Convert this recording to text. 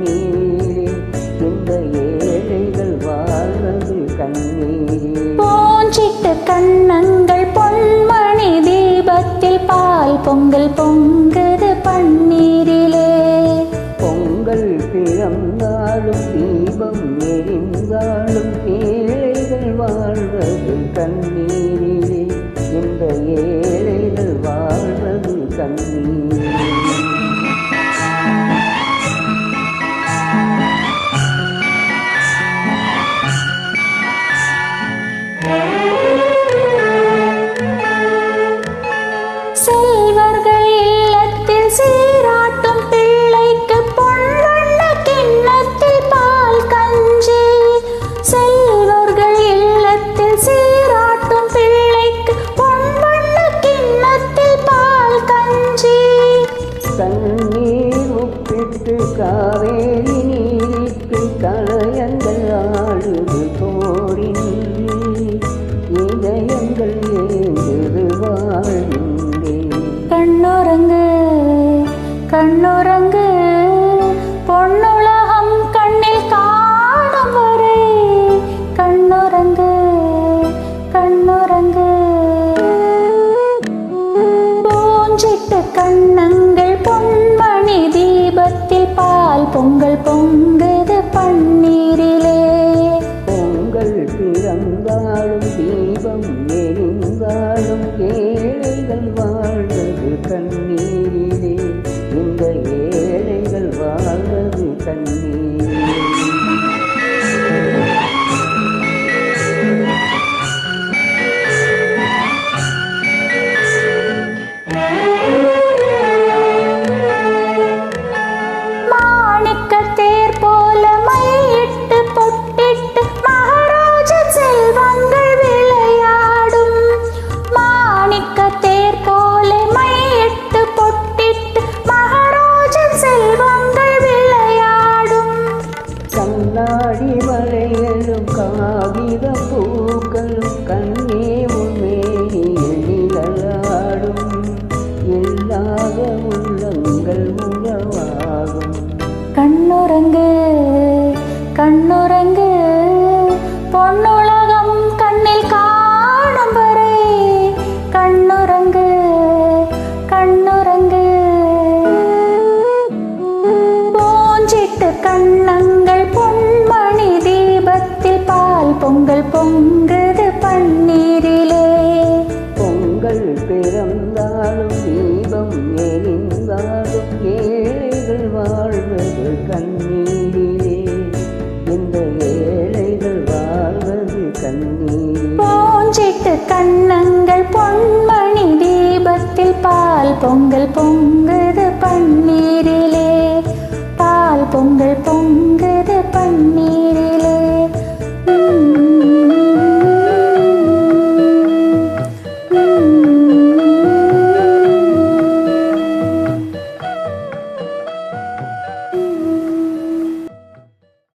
கண்ணீரிலே இந்த ஏழைகள் வாழ்வது கண்ணீரிலே. பூஞ்சிட்டு கண்ணங்கள் பொன்மணி தீபத்தில் பால் பொங்கல் பொங்குது பன்னீரிலே. பொங்கல் பிறந்தாலும் தீபம் எரிந்தாலும் ஏழைகள் வாழ்வது கண்ணீரிலே இந்த ஏழைகள் வாழ்வது கண்ணீரிலே. செல்வர்கள் இல்லத்தில் சீராட்டும் பிள்ளைக்கு பொன்வண்ண கிண்ணத்தில் பால் கஞ்சி. செல்வர்கள் இல்லத்தில் சீராட்டும் பிள்ளைக்கு பொன்வண்ண கிண்ணத்தில் பால் கஞ்சி. தண்ணீர் உப்பிட்டு காவேரி நீரிட்டு களையங்கள் ஆடுது கோரி இதயங்கள் ஏங்குது வாழ்கின்றே. கண்ணுறங்கு கண்ணுறங்கு பொன்னுலகம் கண்ணில் காணும் வரை. கண்ணுறங்கு கண்ணுறங்கு. பூஞ்சிட்டு கண்ணங்கள் பொன்மணி தீபத்தில் பால் பொங்கல் பொங்குது பன்னீரிலே. பொங்கல் பிறந்தாலும் தீபம் எரிந்தாலும் ஏழைகள் வாழ்வது கண்ணீரிலே இந்த ஏழைகள் வாழ்வது கண்ணீரிலே. மாணிக்கத் தேர் போல மையிட்டு பொட்டிட்டு மகாராஜ செல்வங்கள் விளையாடும். மாணிக்கத் தேர் போல மையிட்டு பொட்டிட்டு மகாராஜ செல்வங்கள் விளையாடும். கண்ணாடி மலைகளும் காகித பூக்களும் கண்ணே உண்மையில் நிழலாடும். இல்லாத உள்ளங்கள் உறவாகும். கண்ணுறங்கு கண்ணுறங்கு பொன்னுலகம் கண்ணில் காணும் வரை. கண்ணுறங்கு கண்ணுறங்கு. பூஞ்சிட்டு கண்ணங்கள் பொன்மணி தீபத்தில் பால் பொங்கல் பொங்குது பன்னீரிலே. பொங்கல் பிறந்தாலும் தீபம் எரிந்தாலும் ஏழைகள் வாழ்வது கண்ணீரிலே இந்த ஏழைகள் வாழ்வது கண்ணீரிலே. பூஞ்சிட்டு கண்ணங்கள் பொன்மணி தீபத்தில் பால் பொங்கல் பொங்குது பன்னீரிலே. பால் பொங்கல் பொங்குது பன்னீர்.